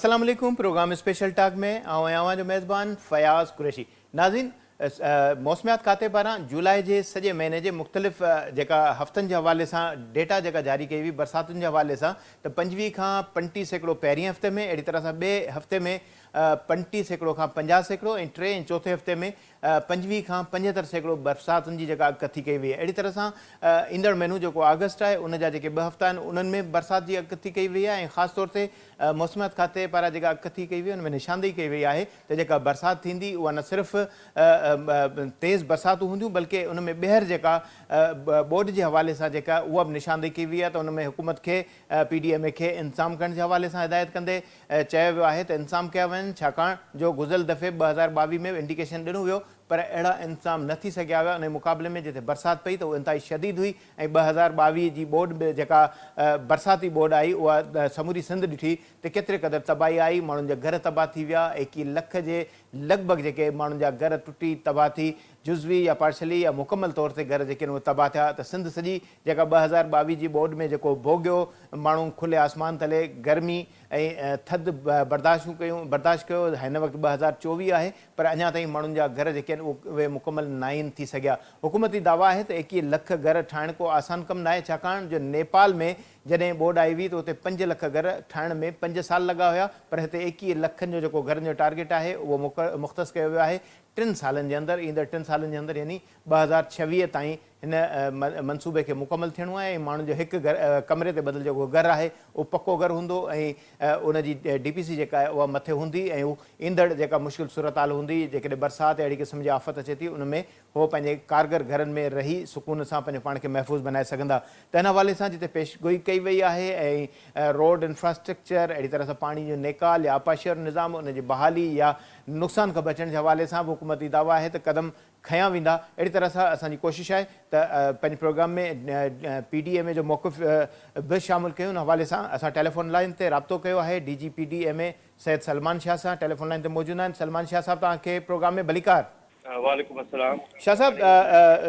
अस्सलाम वालेकुम। Programme special talk में आवां जो मेज़बान फयाज़ कुरैशी। नाज़रीन, मौसमियात खाते पारां जुलाई जे सॼे महीने जे मुख़्तलिफ़ जेका हफ़्तनि जे हवाले सां डेटा जेका जारी कई हुई बरसातुनि जे हवाले सां, त 25 खां 35% पहिरीं हफ़्ते में, अहिड़ी तरह सां ॿिए हफ़्ते में 35% खां 50% ऐं टे ऐं चौथे हफ़्ते में 25 खां 75% बरसातुनि जी जेका अॻकथी कई वई आहे। अहिड़ी तरह सां ईंदड़ महीनो जेको अगस्त आहे उन जा जेके ॿ हफ़्ता आहिनि उन्हनि में बरसाति जी अॻकथी कई वई आहे ऐं ख़ासि तौर ते मौसमियात खाते पारां जेका अॻकथी कई वई आहे उन में निशानदेही कई वई आहे त जेका बरसाति थींदी उहा न सिर्फ़ु तेज़ बरसातूं हूंदियूं बल्कि उन में ॿीहर जेका बोर्ड जे हवाले सां जेका उहा बि निशानदेही कई वई आहे। त उन में हुकूमत खे PDMA खे इंतज़ाम करण जे हवाले सां हिदायत कंदे चयो वियो आहे त इंतज़ाम कया वञनि, छाकाणि जो गुज़िरियल दफ़े 2022 में इंडिकेशन ॾिनो वियो पर अहिड़ा इंतज़ाम न थी सघिया हुआ। उन मुक़ाबले में जिते बरसाति पई त उहा इंतिहाई शदीद हुई ऐं 2022 जी बोर्ड बि जेका बरसाती बोर्ड आई उहा समूरी सिंध ॾिठी त केतिरे क़दुरु तबाही आई, माण्हुनि जा घर तबाह थी विया, 21 लख जे लॻभॻि जेके माण्हुनि जा घर टुटी तबाह थी, जुज़वी या पार्शली या मुकमल तौर ते घर जेके आहिनि उहे तबाह थिया। त सिंध सॼी जेका 2022 जी बोर्ड में जेको भोॻियो, माण्हू खुले आसमान तले गर्मी ऐं थधि बर्दाश्त कयो। हिन वक़्तु 2024 आहे पर अञा ताईं माण्हुनि जा घर जेके आहिनि उहे मुकमल न आहिनि थी सघिया। हुकूमती दावा आहे त 21 लख घर ठाहिणु को आसान कमु न आहे, छाकाणि जो नेपाल में जॾहिं बोर्ड आई हुई त उते 5 लख घर ठाहिण में 5 साल लॻा हुया, पर हिते 21 लखनि जो जेको घरनि जो टारगेट आहे उहो मुख़्तस कयो वियो आहे 3 सालनि जे अंदरि। ईंदड़ 3 सालनि जे अंदरि यानी 2026 ताईं हिन मनसूबे खे मुकमल थियणो आहे ऐं माण्हुनि जो हिकु कमरे ते बदिल जेको घरु आहे उहो पको घरु हूंदो ऐं उनजी DPC जेका आहे उहा मथे हूंदी ऐं उहो ईंदड़ जेका मुश्किल सूरत हाल हूंदी जेकॾहिं बरसाति अहिड़ी क़िस्म जी आफ़त अचे थी उन में उहो पंहिंजे कारगर घरनि में रही सुकून सां पंहिंजे पाण खे महफ़ूज़ बनाए सघंदा। त हिन हवाले सां जिते पेशगोई कई वई आहे ऐं रोड इंफ्रास्ट्रक्चर, अहिड़ी तरह सां पाणी जो नेकाल या आपाशर निज़ाम उनजी बहाली या नुक़सान खां बचण जे हवाले सां बि हुकूमती दावा आहे त क़दम खयां वेंदा। अहिड़ी तरह सां असांजी कोशिशि आहे त पंहिंजे प्रोग्राम में PDMA जो मौक़िफ़ बि शामिलु कयूं। उन हवाले सां असां टेलीफोन लाइन ते राब्तो कयो आहे DG PDMA सैयद सलमान शाह सां। टेलीफोन लाइन ते मौजूदु आहिनि। सलमान शाह साहब, तव्हांखे प्रोग्राम में भलीकार। वालेकुम अस्सलाम। शाह साहब,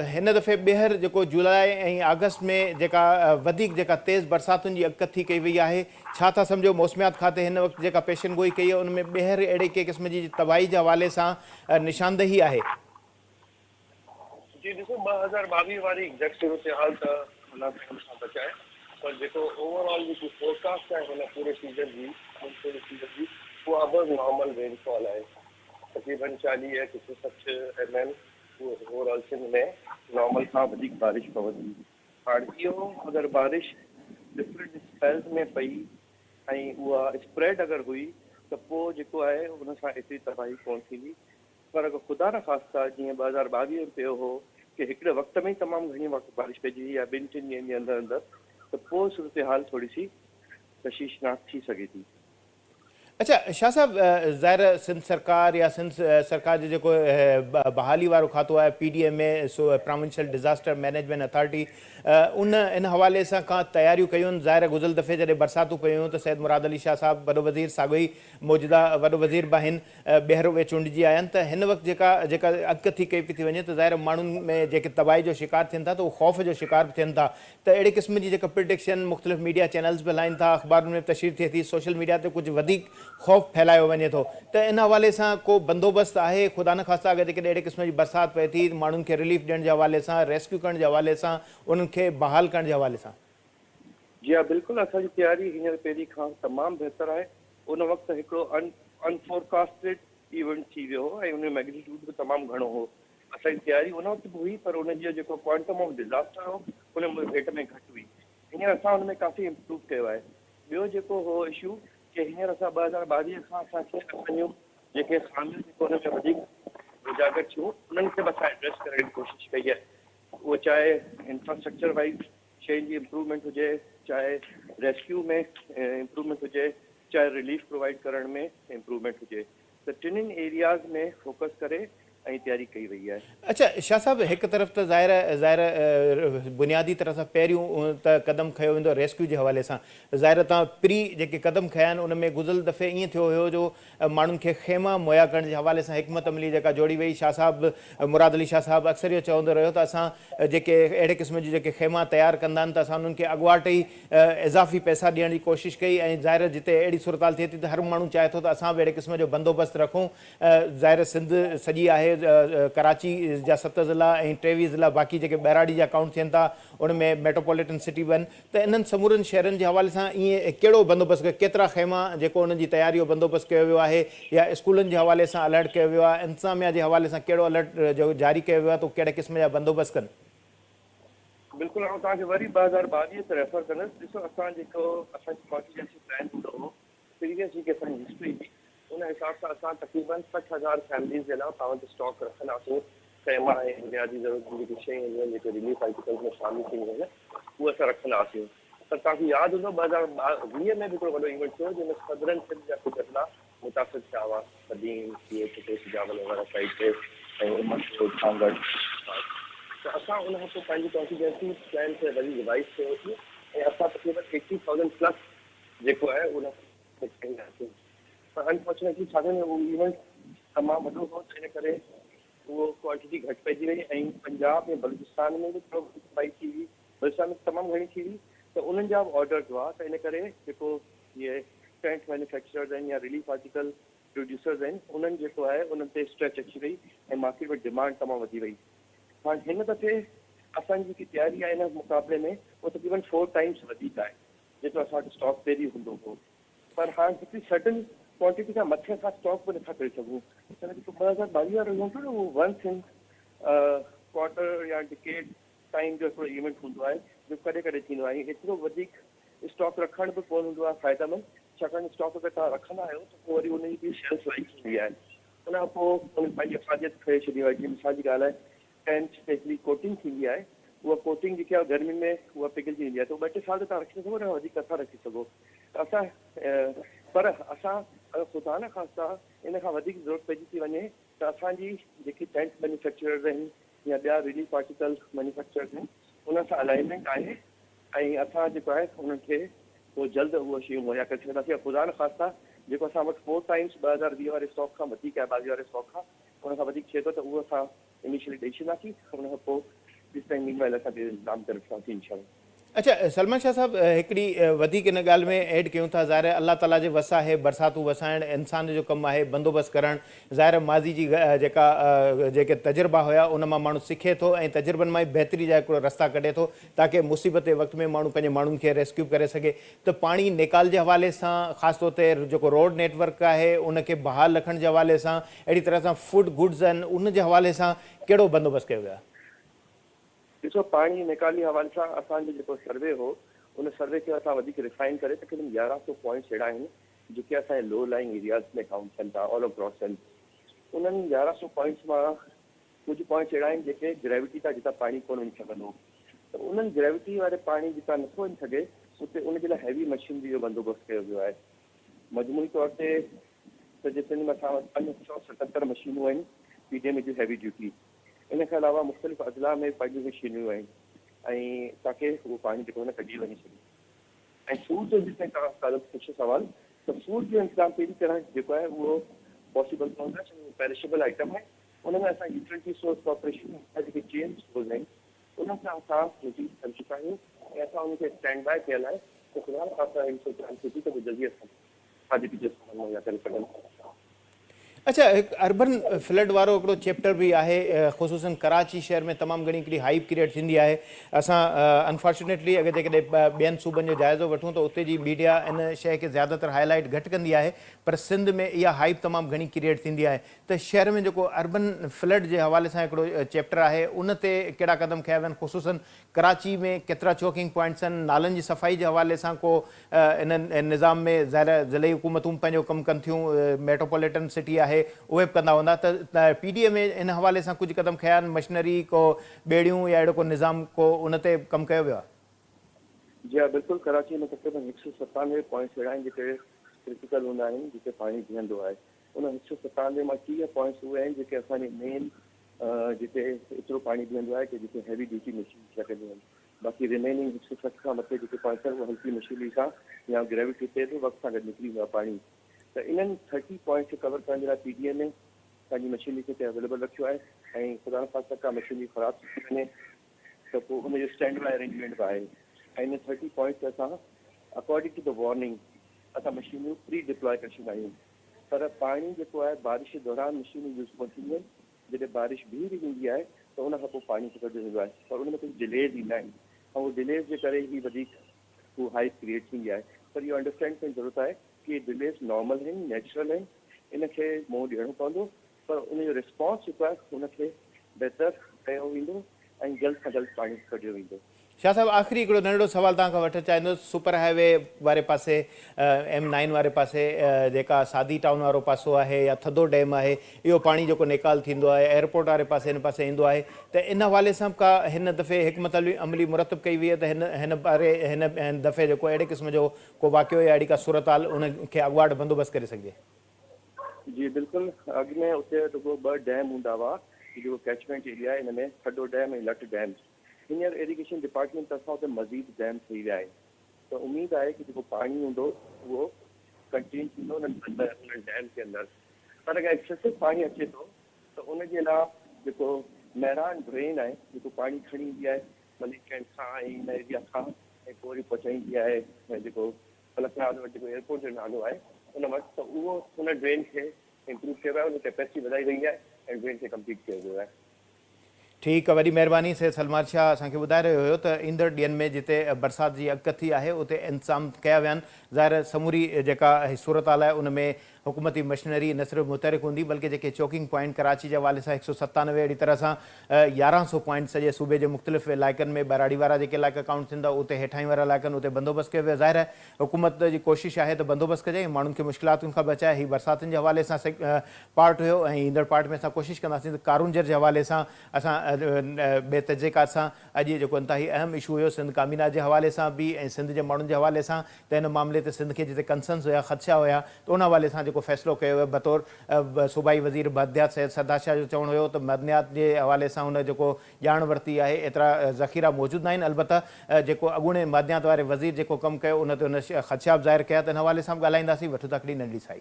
हिन दफ़े ॿीहर जेको जुलाई ऐं अगस्त में जेका वधीक जेका तेज़ बरसातुनि जी अॻकथी कई वई आहे, छा था सम्झो मौसमियात खाते हिन वक़्तु जेका पेशन गोई कई आहे उन में ॿीहर अहिड़े कंहिं क़िस्म जी तबाही जे हवाले सां निशानदेही आहे? जी ॾिसो, 2022 वारी एग्ज़ैक्ट सूरत हाल त अलाह सां बचाए, पर जेको ओवरऑल जेकी फोरकास्ट आहे हिन पूरे सीज़न जी उहा अब नॉर्मल रेनफॉल आहे। तक़रीबन 40 की 60 mm ओवरऑल सिंध में नॉर्मल खां वधीक बारिश पवंदी। हाणे इहो अगरि बारिश डिफरेंट स्पेल्स में पई ऐं उहा स्प्रेड अगरि हुई त पोइ जेको आहे उन सां एतिरी तबाही कोन थींदी। पर अगरि ख़ुदा न ख़ास्ता जीअं 2022 में पियो हो कि हिकिड़े वक़्त में ई तमामु घणी बारिश पइजी या 2-3 ॾींहंनि जे अंदरि अंदरि, त पोइ सूरत हाल थोरी सी तशवीशनाक थी सघे थी। अच्छा शाह साहब, ज़ाहिर सिंध सरकार या सिंध सरकार जो जेको बहाली वारो खातो आहे PDMA provincial disaster management authority, उन इन हवाले सां का तयारियूं कयूं आहिनि। ज़ाहिर गुज़िरियल दफ़े जॾहिं बरसातूं पयूं त सैयद मुराद अली शाह साहब वॾो वज़ीर साॻियो ई मौजूदा वॾो वज़ीर बि आहिनि, ॿीहर उहे चूंडिजी आया आहिनि। त हिन वक़्तु जेका अॻकथी कई पई थी वञे त ज़ाहिर माण्हुनि में जेके तबाही जो शिकार थियनि था त उहे ख़ौफ़ जो शिकार बि थियनि था। त अहिड़े क़िस्म जी जेका प्रिडिक्शन मुख़्तलिफ़ मीडिया चैनल्स बि हलाइनि था, अख़बारुनि में तशरीह थिए थी, सोशल मीडिया ते कुझु वधीक ख़ौफ़ फैलायो वञे थो। त इन हवाले सां को बंदोबस्तु आहे? ख़ुदा न ख़ास्ता अगरि जेकॾहिं अहिड़े क़िस्म जी बरसाति पए थी माण्हुनि खे रिलीफ ॾियण जे हवाले सां, रेस्क्यू करण जे हवाले सां, उन्हनि खे बहाल करण जे हवाले सां? जी हा, बिल्कुलु असांजी तयारी हींअर पहिरीं खां तमामु बहितरु आहे। उन वक़्तु हिकिड़ो अनफोरकास्टेड इवेंट थी वियो हो ऐं उन जो मैग्नीट्यूड बि तमामु घणो हो। असांजी तयारी उन वक़्तु बि हुई पर उन जो जेको क्वांटम ऑफ डिज़ास्टर हो उन रेट में घटि हुई। हींअर असां हुन में काफ़ी इम्प्रूव कयो आहे। ॿियो जेको हो इशू कि हींअर असां 2022 खां असांखे असांजूं जेके ख़ामियूं जेको हुन में वधीक उजागर थियूं उन्हनि खे बि असां एड्रेस करण जी कोशिशि कई आहे। उहो चाहे इंफ्रास्ट्रक्चर वाइज़ शयुनि जी इम्प्रूवमेंट हुजे, चाहे रेस्क्यू में इम्प्रूवमेंट हुजे, चाहे रिलीफ प्रोवाइड करण में इम्प्रूवमेंट हुजे। त टिनिनि एरियाज़ में फोकस करे ऐं तयारी कई वई आहे। अच्छा शाह साहब, एक तरफ़ तो ज़ाहिर बुनियादी तरह से पहिरियों त क़दम खयो वेंदो रेस्क्यू के हवाले से। ज़ाहिर तव्हां प्री जेके क़दम खया आहिनि उन में गुज़िरियल दफ़े ईअं थियो हुयो जो माण्हुनि खे खेमा मुहैया करण के हवाले से हिकमत अमली जेका जोड़ी वई। शाह साहब, मुराद अली शाह साहब अक्सर इहो चवंदो रहियो त असां जेके अहिड़े क़िस्म जी जेके खेमा तयारु कंदा आहिनि त असां उन्हनि खे अॻुवाट ई इज़ाफ़ी पैसा ॾियण जी कोशिशि कई। ऐं ज़ाहिर जिते अहिड़ी सूरत हाल थिए थी त हर माण्हू चाहे थो त असां बि अहिड़े क़िस्म जो बंदोबस्तु रखूं। ज़ाहिर सिंध सॼी आहे, कराची जा 7 ज़िला ऐं 23 ज़िला बाक़ी जेके ॿहिराड़ी जा काउंट थियनि था उन में मेट्रोपॉलिटन सिटी बि आहिनि। त इन्हनि समूरनि शहरनि जे हवाले सां ईअं कहिड़ो बंदोबस्तु कयो, केतिरा खेमा जेको उन्हनि जी तयारी जो बंदोबस्तु कयो वियो आहे, या स्कूलनि जे हवाले सां अलर्ट कयो वियो आहे, इंतिज़ामिया जे हवाले सां कहिड़ो अलर्ट जो जारी कयो वियो आहे, त कहिड़े क़िस्म जा बंदोबस्तु कनि? बिल्कुलु, आउं तव्हांखे वरी 2022 ते रेफर कंदुसि। ॾिसो, असां जेको असांजो कॉन्टीजेंसी प्लान हूंदो हो, प्रीवियस जेकी असांजी हिस्ट्री हुई उन हिसाब सां असां तक़रीबन 60,000 फैमिलीज़ जे लाइ पाण वटि स्टॉक रखंदासीं। खेमा ऐं बुनियादी ज़रूरत जी जेकी शयूं हूंदियूं आहिनि, जेके रिलीफ आर्टिकल्स में शामिल थींदियूं आहिनि, उहे असां रखंदासीं। त तव्हांखे यादि हूंदो 2020 में बि हिकिड़ो वॾो इवेंट थियो जंहिंमें सदरन सिंध जा कुझु अदला मुतासिर थिया हुआ। कदीम, जावल वग़ैरह साइड ते ऐं उमर खांगड़। त असां उन खां पोइ पंहिंजी कॉन्टीजेंसी प्लान खे वरी रिवाइज़ कयोसीं ऐं असां तक़रीबन 80,000 प्लस जेको आहे उन ठाहींदासीं। पर अनफॉर्चुनेटली छा थियो, उहो इवेंट तमामु वॾो हो, त इन करे उहो क्वांटिटी घटि पइजी वई। ऐं पंजाब ऐं बलूचिस्तान में बि थोरो भाई थी हुई, बलूचिस्तान में तमामु घणी थी हुई। त उन्हनि जा बि ऑर्डर्स हुआ। त इन करे जेको इहे टेंट मैन्युफैक्चरर्स आहिनि या रिलीफ आर्टिकल प्रोड्यूसर्स आहिनि, उन्हनि जेको आहे उन्हनि ते स्ट्रेच अची वई ऐं मार्केट में डिमांड तमामु वधी वई। हाणे हिन दफ़े असांजी जेकी तयारी आहे हिन मुक़ाबले में उहो तक़रीबन 4 टाइम्स वधीक आहे जेतिरो असां वटि स्टॉक पहिरीं हूंदो हो। पर हाणे हिकिड़ी सडन क्वांटिटी खां मथे असां स्टॉक बि नथा करे सघूं। त जेको 2022 वारो इवेंट हो न, उहो वंस इन क्वार्टर या डिकेड टाइम जो हिकिड़ो इवेंट हूंदो आहे, जो कॾहिं कॾहिं थींदो आहे। एतिरो वधीक स्टॉक रखण बि कोन हूंदो आहे फ़ाइदेमंद, छाकाणि स्टॉक अगरि तव्हां रखंदा आहियो त पोइ वरी उनजी बि शेल्फ लाइफ थींदी आहे। उन खां पोइ उन पंहिंजी अफ़ादियत खणे छॾी आहे। जीअं मिसाल जी ॻाल्हि आहे, टेंट ते हिकिड़ी कोटिंग थींदी आहे, उहा कोटिंग जेकी आहे गर्मी में उहा पिघलजी वेंदी आहे। त 2-3 साल तव्हां रखी सघो, न वधीक नथा रखी सघो। असां पर असां अगरि ख़ुदा न ख़ास्ता इन खां वधीक ज़रूरत पइजी थी वञे त असांजी जेकी टेंट मैन्युफैक्चरर्स आहिनि या ॿिया रिलीफ आर्टिकल मैन्युफैक्चरर्स आहिनि, उन सां अलाइनमेंट आहे ऐं असां जेको आहे उन्हनि खे पोइ जल्द उहा शयूं मुहैया करे सघंदासीं। ख़ुदा न ख़ास्ता जेको असां वटि 4 टाइम्स 2020 वारे स्टॉक खां वधीक आहे, 22 वारे स्टॉक खां, उन खां वधीक थिए थो त उहो असां इनिशियली ॾेई छॾींदासीं। उन खां पोइ जेसि ताईं मीनवाइल असां इंतज़ाम करे रखंदासीं इंशाअल्लाह। अच्छा सलमान शाह साहब, हिकिड़ी वधीक इन ॻाल्हि में ऐड कयूं था। ज़ाहिर अल्लाह ताला जे वस आहे, बरसातूं वसाइण इंसान जो कमु आहे, बंदोबस्तु करणु। ज़ाहिर माज़ी जी जेके तजुर्बा हुया उन मां माण्हू सिखे थो ऐं तजुर्बनि मां ई बहितरी जा हिकिड़ो रस्ता कढे थो, ताकी मुसीबत जे वक़्त में माण्हू पंहिंजे माण्हुनि खे रेस्क्यू करे सघे। त पाणी निकाल जे हवाले सां, ख़ासि तौर ते जेको रोड नेटवर्क आहे उनखे बहाल रखण जे हवाले सां, अहिड़ी तरह सां फूड गुड्स आहिनि उन जे हवाले सां कहिड़ो बंदोबस्तु कयो वियो आहे? ॾिसो, पाणी निकाली हवाले सां असांजो जेको सर्वे हो, उन सर्वे खे असां वधीक रिफाइन करे तक़रीबन 1100 पॉइंट्स अहिड़ा आहिनि जेके असांजे लो लाइंग एरियाज़ में काउंट थियनि था ऑल अक्रॉस आहिनि। उन्हनि 1100 पॉइंट्स मां कुझु पॉइंट्स अहिड़ा आहिनि जेके ग्रेविटी तां जितां पाणी कोन वञी सघंदो। त उन्हनि ग्रेविटी वारे पाणी जितां नथो वञी सघे उते उनजे लाइ हैवी मशीनरी जो बंदोबस्तु कयो वियो आहे। मजमूई तौर ते सॼे सिंध में असां वटि 577 मशीनूं आहिनि पीडीएम जूं हैवी ड्यूटी। इन खां अलावा मुख़्तलिफ़ अदला में पंहिंजूं मशीनूं आहिनि ऐं ताकी उहो पाणी जेको न कढी वञी सघे। ऐं फूड जो जेसिताईं तव्हां पुछो सवाल, त फूड जो इंतज़ाम पहिरीं तरह जेको आहे उहो पॉसिबल कोन आहे, छो पेरिशेबल आइटम आहे। उनमें असां यूटिलिटी सोर्स कॉर्पोरेशन जेके चेन स्टोर्स आहिनि उन सां असां मीटिंग करे चुका आहियूं ऐं असां उनखे स्टैंड बाय कयल आहे। त ख़ुदा न ख़ास्ता अहिड़ी सोचां थी त जल्दी असां खाधे पीते सामान मुहैया करे सघनि। अच्छा, हिकु अर्बन फ्लड वारो हिकिड़ो चैप्टर बि आहे, ख़ुसूसन कराची शहर में तमामु घणी हिकिड़ी हाइप क्रिएट थींदी आहे। असां अनफॉर्चुनेटली अगरि जेकॾहिं ॿियनि सूबनि जो जाइज़ो वठूं त उते जी मीडिया इन शइ खे ज़्यादातर हाईलाइट घटि कंदी आहे, पर सिंध में इहा हाइप तमामु घणी क्रिएट थींदी आहे। त शहर में जेको अर्बन फ्लड जे हवाले सां हिकिड़ो चैप्टर आहे उन ते कहिड़ा क़दम खया विया आहिनि? ख़ुसूसन कराची में केतिरा चोकिंग पॉइंट्स आहिनि? नालनि जी सफ़ाई जे हवाले सां को इन्हनि निज़ाम में ज़ाहिर ज़िले हुकूमतूं पंहिंजो कमु कनि थियूं, मेट्रोपॉलिटन सिटी आहे उहे बि कंदा हूंदा। त पीडीए में इन हवाले सां कुझु क़दम खया आहिनि? मशीनरी को ॿेड़ियूं या अहिड़ो को निज़ाम को उन ते कमु कयो वियो आहे? जी हा, बिल्कुलु। कराची में तक़रीबन 197 पॉइंट्स अहिड़ा आहिनि जेके क्रिटिकल हूंदा आहिनि, जिते पाणी बीहंदो आहे। उन 197 मां 30 पॉइंट्स उहे आहिनि जेके असांजे मेन जिते एतिरो पाणी बीहंदो आहे कि जिते हैवी ड्यूटी मशीन लॻंदियूं आहिनि। बाक़ी रिमेनिंग 160 खां मथे जेके पॉइंट्स आहिनि उहे हल्की मशीनरी सां या ग्रेविटी ते बि वक़्त सां गॾु निकिरी वेंदो आहे पाणी। त इन्हनि 30 पॉइंट्स खे कवर करण जे लाइ PDA में पंहिंजी मशीनरी खे अवेलेबल रखियो आहे ऐं ख़ुदा ख़ासि का मशीनरी ख़राबु थी वञे त पोइ हुनजो स्टैंड बाय अरेंजमेंट बि आहे। ऐं इन 30 पॉइंट्स असां अकॉर्डिंग टू द वार्निंग असां मशीनियूं प्री डिप्लॉय करे छॾींदा आहियूं। पर पाणी जेको आहे बारिश जे दौरान मशीनूं यूज़ कोन थींदियूं आहिनि। जॾहिं बारिश बि वेंदी आहे त उन खां पोइ पाणी कढियो वेंदो आहे, पर उन में कुझु डिलेज ईंदा आहिनि ऐं उहो डिलेज जे करे ई वधीक उहो हाइट क्रिएट थींदी आहे। पर इहो अंडरस्टैंड करण जी ज़रूरत आहे कि डिलेज नॉर्मल आहिनि, नेचुरल आहिनि, इनखे मुंहुं ॾियणो पवंदो, पर उनजो रिस्पॉन्स जेको आहे उनखे बहितर कयो वेंदो ऐं जल्द खां जल्द पाणी कढियो वेंदो। शाह साहब, आख़िरी हिकिड़ो नंढिड़ो सवाल तव्हां खां वठणु चाहींदुसि। सुपर हाईवे वारे पासे M9 वारे पासे जेका सादी टाउन वारो पासो आहे या थधो डैम आहे, इहो पाणी जेको निकाल थींदो आहे, एयरपोर्ट वारे पासे हिन पासे ईंदो आहे, त इन हवाले सां का हिन दफ़े हिकमत अमली मुरतब कई वई आहे त हिन दफ़े जेको अहिड़े क़िस्म जो को वाक़ियो या अहिड़ी का सूरत हाल उनखे अॻुवाट बंदोबस्तु करे सघिजे? जी बिल्कुलु। अॻु में उते रुगो 2 डैम हूंदा हुआ, जेको कैचमेंट एरिया आहे, हिन में थधो डैम ऐं लट डैम। हींअर इरिगेशन डिपार्टमेंट तरफ़ां उते मज़ीद डैम ठही विया आहिनि, त उमेदु आहे कि जेको पाणी हूंदो उहो कंटेन थींदो उन डैम के अंदरि। पर अगरि एक्सेसिव पाणी अचे थो त उनजे अलावा जेको मैरान ड्रेन आहे, जेको पाणी खणी ईंदी आहे मलिक कैंट खां ऐं इन एरिया खां ऐं पोइ वरी पहुचाईंदी आहे जेको फलकनाथ वटि जेको एयरपोर्ट जो नालो आहे उन वटि, त उहो उन ड्रेन खे इम्प्रूव कयो आहे, उन कैपेसिटी वधाई वई आहे ऐं ड्रेन खे कंप्लीट कयो वियो आहे। ठीकु आहे, वॾी महिरबानी। सैयद सलमान शाह असांखे ॿुधाए रहियो हुयो त ईंदड़ ॾींहंनि में जिते बरसाति जी अॻकथी आहे उते इंतज़ाम कया विया आहिनि। ज़ाहिर समूरी जेका सूरत हाल आहे उन में हुकूमती मशीनरी न सिर्फ़ु मुतहरिक हूंदी बल्कि जेके चोकिंग पॉइंट कराची जे हवाले सां 197, अहिड़ी तरह सां 1100 पॉइंट सॼे सूबे जे मुख़्तलिफ़ इलाइक़नि में बराड़ी वारा जेके इलाइक़ा काउंट थींदा उते हेठाहीं वारा इलाइक़नि उते बंदोबस्तु कयो वियो। ज़ाहिर आहे हुकूमत जी कोशिशि आहे त बंदोबस्तु कजे ऐं माण्हुनि खे मुश्किलातुनि खां बचाए। हीउ बरसातियुनि जे हवाले सां पार्ट हुयो ऐं ईंदड़ पार्ट में असां कोशिशि कंदासीं त कारूंजर जे हवाले सां असां ॿिए तजिकात सां अॼु जेको इंतिहाई अहम इशू हुयो सिंध काबीना जे हवाले सां बि ऐं सिंध जे माण्हुनि जे हवाले सां, त हिन मामले ते सिंध खे जिते कंसर्न्स हुया, ख़दशा हुया, त उन हवाले सां जेको फ़ैसिलो कयो वियो बतौर सूबाई वज़ीर मदनियात सैयद सरदार शाह जो चवणु हुयो त मदनियात जे हवाले सां हुन जेको ॼाण वरिती आहे, एतिरा ज़ख़ीरा मौजूदु न आहिनि। अलबत्त जेको अॻूणे मदनियात वारे वज़ीर जेको कमु कयो उन ते उन ख़दशा बि ज़ाहिर कया, त हिन हवाले सां बि ॻाल्हाईंदासीं। वठूं था हिकिड़ी नंढड़ी साई।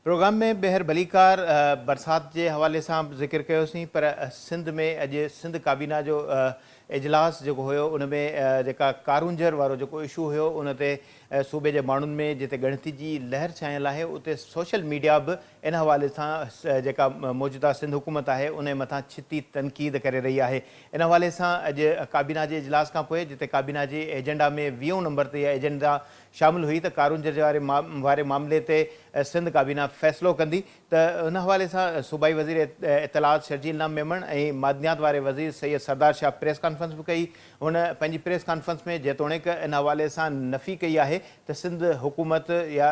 प्रोग्राम में ॿीहर भलीकार बरसाति जे हवाले सां ज़िक्र कयोसीं, पर सिंध में अॼु सिंध काबीना जो इजलास जेको हुयो उन में जेका कारूंजर वारो जेको इशू हुयो उन ते सूबे जे माण्हुनि में जिते ॻणती जी लहर छायल आहे उते सोशल मीडिया बि इन हवाले सां जेका मौजूदा सिंध हुकूमत आहे उन मथां छिती तनक़ीद करे रही आहे। इन हवाले सां अॼु काबीना जे इजलास खां पोइ जिते काबीना जे एजेंडा में 20 नंबर ते इहा एजेंडा शामिल हुई त कारूंजर जे वारे मामले ते सिंध काबीना फ़ैसिलो कंदी, त उन हवाले सां सूबाई वज़ीर इतलात शर्जील नाम मेमण ऐं मादनियात वारे वज़ीर सैयद सरदार शाह प्रेस कॉन्फ्रेंस बि कई। हुन पंहिंजी प्रेस कॉन्फ्रेंस में जेतोणीकि इन हवाले सां नफ़ी कई आहे त सिंध हुकूमत या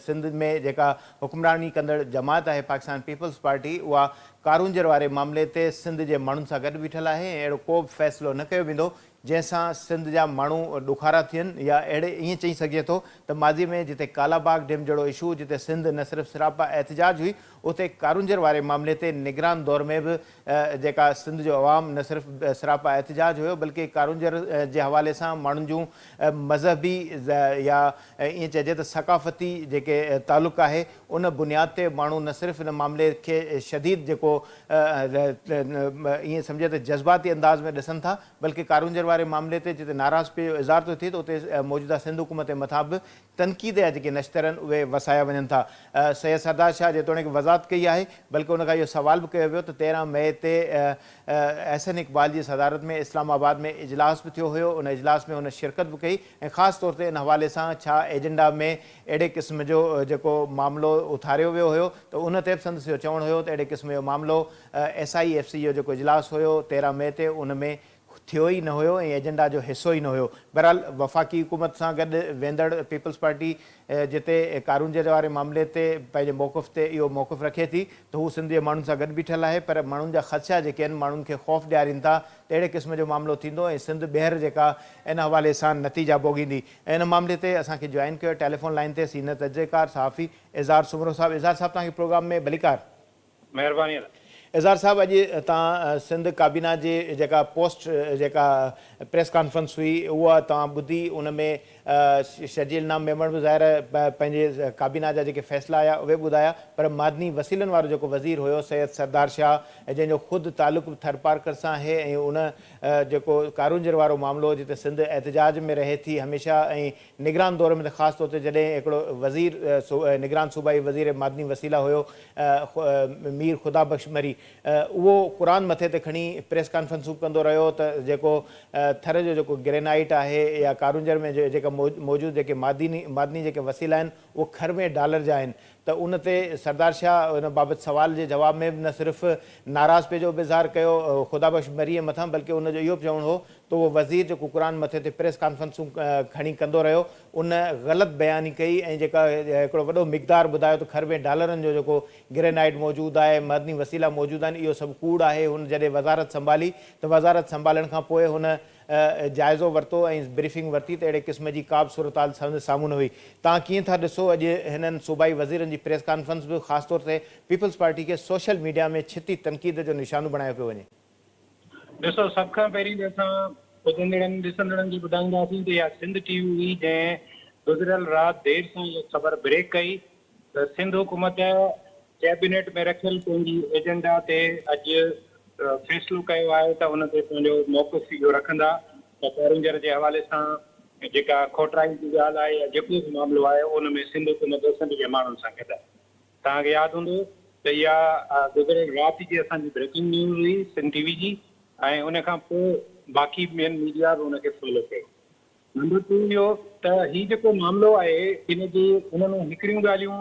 सिंध में जेका हुक्मरानी कंदड़ जमात आहे पाकिस्तान पीपल्स पार्टी, उहा कारूंजर वारे मामले ते सिंध जे माण्हुनि सां गॾु बीठल आहे ऐं अहिड़ो को बि फ़ैसिलो न कयो वेंदो जंहिंसां सिंध जा माण्हू ॾुखारा थियनि, या अहिड़े ईअं चई सघिजे थो त माज़ी में जिते कालाबाग डैम जहिड़ो इशू, जिते सिंध न सिर्फ़ु सिरापा एहतिजाज हुई, उते कारूंजर वारे मामले ते निगरान दौर में बि जेका सिंध जो अवाम न सिर्फ़ु सिरापा एहतिजाज हुयो बल्कि कारूंजर जे हवाले सां माण्हुनि जूं मज़हबी या ईअं चइजे त सक़ाफ़ती जेके तालुक़ आहे उन बुनियाद ते माण्हू न सिर्फ़ु हिन मामले खे शदीद जेको ईअं सम्झे त जज़्बाती अंदाज़ में ॾिसनि था, बल्कि कारूंजर वारे मामले ते जिते नाराज़ पे इज़हार थो थिए त उते मौजूदा सिंध हुकूमत जे मथां बि तनक़ीद जा जेके नश्तर आहिनि उहे वसाया वञनि था। सैयद सरदार शाह जेतोणीकि वज़ाहत कई आहे, बल्कि उनखां इहो सवाल बि कयो वियो त 13 मई ते एहसन इक़बाल जी सदारत में इस्लामाबाद में इजलास बि थियो हुयो, उन इजलास में हुन शिरकत बि कई ऐं ख़ासि तौर ते इन हवाले सां छा एजेंडा में अहिड़े क़िस्म जो जेको मामिलो उथारियो वियो हुयो त उन ते बि संदसि इहो चवणु हुयो त अहिड़े क़िस्म जो मामिलो SIFC जो जेको इजलास हुयो 13 मई ते उन में थियो ई न हुयो ऐं एजेंडा जो हिसो ई न हुयो। बहरहाल वफ़ाक़ी हुकूमत सां गॾु वेंदड़ पीपल्स पार्टी जिते कारूंजर वारे मामले ते पंहिंजे मौक़िफ़ ते इहो मौक़िफ़ रखे थी त हू सिंध जे माण्हुनि सां गॾु बीठल आहे, पर माण्हुनि जा ख़दशा जेके आहिनि माण्हुनि खे ख़ौफ़ ॾियारीनि था त अहिड़े क़िस्म जो मामिलो थींदो ऐं सिंध ॿीहर जेका इन हवाले सां नतीजा भोगींदी। ऐं इन मामले ते असांखे जॉइन कयो टेलीफोन लाइन ते सीनियर तजुर्बेकार सहाफ़ी इज़हार सुमरो साहिबु। इज़हार साहिबु तव्हांखे प्रोग्राम में भलीकार। महिरबानी। इज़हार साहिबु, अॼु तव्हां सिंध काबीना जी जेका पोस्ट जेका प्रेस कॉन्फ्रेंस हुई उहा तव्हां ॿुधी, उन में शजीलनाम मेमण बि ज़ाहिर पंहिंजे काबीना जा जेके फ़ैसिला आया उहे ॿुधाया, पर मादनी वसीलनि वारो जेको वज़ीर हुयो सैयद सरदार शाह, जंहिंजो ख़ुदि तालुक़ु थर पार्कर सां आहे ऐं उन जेको कारूंजर वारो मामिलो जिते सिंध एहतजाज में रहे थी हमेशह ऐं निगरान दौर में त ख़ासि तौर ते जॾहिं हिकिड़ो वज़ीर निगरान सूबाई वज़ीर मादनी वसीला हुयो मीर ख़ुदा बख़्श मरी, उहो क़ुर मथे ते खणी प्रेस कॉन्फ्रेंसूं कंदो रहियो त जेको थर जो जेको ग्रेनाइट आहे या कारूंजर में जेका मौजूदु जेके मादनी जेके वसीला आहिनि उहे खरवे डॉलर जा आहिनि। त उन ते सरदार शाह उन बाबति सवाल जे जवाब में न सिर्फ़ु नाराज़ पंहिंजो बि इज़हार कयो ख़ुदा बख़्श मरीअ मथां, बल्कि उनजो इहो बि चवणो हो त उहो वज़ीर जेको क़ुर मथे ते प्रेस कॉन्फ्रेंसूं खणी कंदो रहियो उन ग़लति बयानी कई ऐं जेका हिकिड़ो वॾो मिक़दार ॿुधायो त खरवे डॉलरनि जो जेको ग्रेनाइट मौजूदु आहे, मादनी वसीला मौजूदु आहिनि, इहो सभु कूड़ आहे। हुन जॾहिं वज़ारत संभाली त वज़ारत संभालण खां पोइ हुन जाइज़ो वरितो ऐं ब्रीफिंग वरिती त अहिड़े क़िस्म जी का बि सूरत हाल साम्हूं न हुई। तव्हां कीअं था ॾिसो अॼु हिननि सूबाई वज़ीरनि जी प्रेस कॉन्फ्रेंस बि ख़ासि तौर ते पीपल्स पार्टी खे सोशल मीडिया में छिती तनक़ीद जो निशानो बणायो पियो वञे? ॾिसो, सभ खां पहिरीं त असां ॿुधंदड़नि ॾिसंदड़नि खे ॿुधाईंदासीं त इहा सिंध टीवी हुई जंहिं गुज़िरियल राति देरि सां इहा ख़बर ब्रेक कई त सिंध हुकूमत कैबिनेट में रखियल पंहिंजी एजेंडा ते अॼु फ़ैसिलो कयो आहे त उन ते पंहिंजो मौक़िफ़ इहो रखंदा त कारूंजर जे हवाले सां जेका खोटराई जी ॻाल्हि आहे या जेको बि मामिलो आहे उन में सिंध हुकूमत सिंध जे माण्हुनि सां गॾु आहे। तव्हांखे यादि हूंदो त इहा गुज़िरियल राति जी असांजी ब्रेकिंग न्यूज़ हुई सिंध टीवी जी, ऐं उन खां पोइ बाक़ी ॿियनि मीडिया बि उनखे फॉलो कयो। नंबर 2 इहो त हीउ जेको मामिलो आहे इन जी उन में हिकिड़ियूं ॻाल्हियूं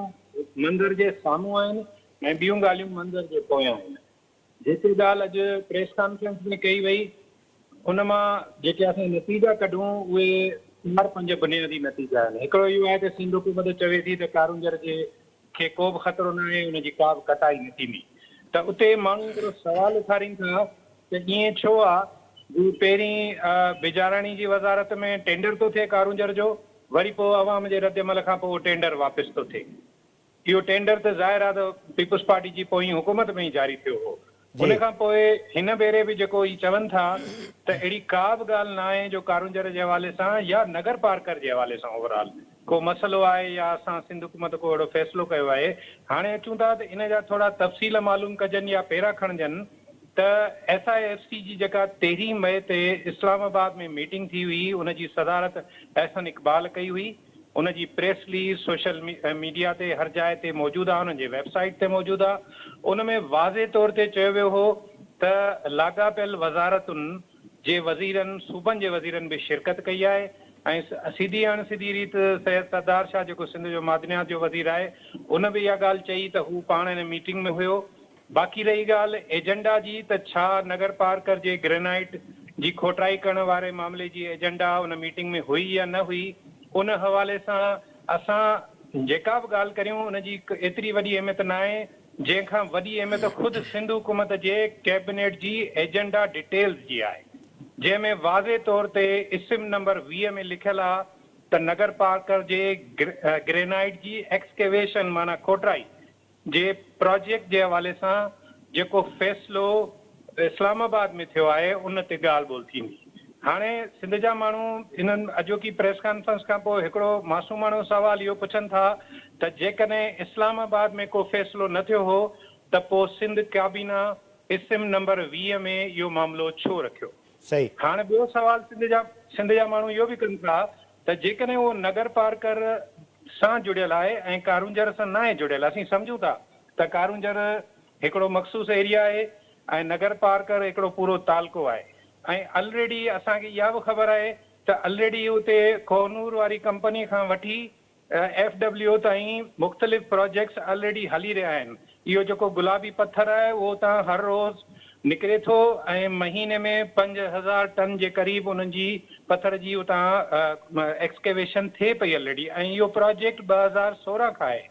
मंदर जे साम्हूं आहिनि ऐं ॿियूं ॻाल्हियूं मंदर जे पोयां आहिनि। जेतिरी ॻाल्हि अॼु प्रेस कॉन्फ्रेंस में कई वई उन मां जेके असां नतीजा कढूं उहे 4-5 बुनियादी नतीजा आहिनि। हिकिड़ो इहो आहे त सिंध हुकूमत चवे थी त कारूंजर जे खे को बि ख़तरो न आहे, उनजी का बि कटाई न थींदी। त उते माण्हू हिकिड़ो सवाल उथारीनि था त ईअं छो आहे पहिरीं बिजाराणी जी वज़ारत में टेंडर थो थिए कारूंजर जो, वरी पोइ अवाम जे रद्दमल खां पोइ उहो टेंडर वापसि थो थिए। इहो टेंडर त ज़ाहिर आहे त पीपल्स पार्टी जी पोइ हुकूमत में ई जारी थियो हो। उन खां पोइ हिन भेरे बि जेको ई चवनि था त अहिड़ी का बि ॻाल्हि न आहे जो कारूंजर जे हवाले सां या नगर पार्कर जे हवाले सां ओवरऑल को मसइलो आहे या असां सिंध हुकूमत को अहिड़ो फ़ैसिलो कयो आहे। हाणे अचूं था त इन जा थोरा तफ़सील मालूम कजनि या पेरा खणजनि त SIFC जी जेका 13 मई ते इस्लामाबाद में मीटिंग थी हुई उनजी सदारत अहसन इक़बाल कई हुई। उनजी प्रेस रिलीज़ सोशल मीडिया ते हर जाइ ते मौजूदु आहे, उनजे वेबसाइट ते मौजूदु आहे। उन में वाज़े तौर ते चयो वियो हो त लाॻापियल वज़ारतुनि जे वज़ीरनि सूबनि जे वज़ीरनि बि शिरकत कई आहे ऐं सीधी अणसीधी रीति सैयद सरदार शाह जेको सिंध जो मादनियात जो वज़ीर आहे उन बि इहा ॻाल्हि चई त हू पाण हिन मीटिंग में हुयो। बाक़ी रही ॻाल्हि एजेंडा जी त छा नगर पार्कर जे ग्रेनाइट जी खोटाई करण वारे मामले जी एजेंडा उन मीटिंग में हुई या न हुई, उन हवाले सां असां जेका बि ॻाल्हि करियूं उनजी एतिरी वॾी अहमियत न आहे जंहिंखां वॾी अहमियत ख़ुदि सिंध हुकूमत जे कैबिनेट जी एजेंडा डिटेल्स जी आहे, जंहिंमें वाज़े तौर ते इस्म नंबर 20 में लिखियल आहे त नगर पार्कर जे ग्रेनाइट जी एक्सकेवेशन माना खोटाई जे प्रोजेक्ट जे हवाले सां जेको फ़ैसिलो इस्लामाबाद में थियो आहे उन ते ॻाल्हि ॿोल थींदी। हाणे सिंध जा माण्हू हिननि अॼोकी प्रेस कॉन्फ्रेंस खां पोइ हिकिड़ो मासूमाणो सुवाल इहो पुछनि था त जेकॾहिं इस्लामाबाद में को फ़ैसिलो न थियो हो त पोइ सिंध काबीना इस्म नंबर 20 में इहो मामिलो छो रखियो। सही। हाणे ॿियो सवाल सिंध जा माण्हू इहो बि कनि था त जेकॾहिं उहो नगर पार्कर सां जुड़ियल आहे ऐं कारूंजर सां न आहे जुड़ियल, असीं सम्झूं था त कारूंजर हिकिड़ो मख़सूस एरिया आहे ऐं नगर पार्कर हिकिड़ो पूरो तालको आहे ऐं ऑलरेडी असांखे इहा बि ख़बर आहे त ऑलरेडी उते कोहनूर वारी कंपनी खां वठी FWO ताईं मुख़्तलिफ़ प्रोजेक्ट्स ऑलरेडी हली रहिया आहिनि। इहो जेको गुलाबी पत्थर आहे उहो तव्हां हर रोज़ निकिरे थो ऐं महीने में 5000 टन जे क़रीब उन्हनि जी पथर जी उतां एक्सकेवेशन थिए पई ऑलरेडी ऐं इहो प्रोजेक्ट 2016 खां आहे।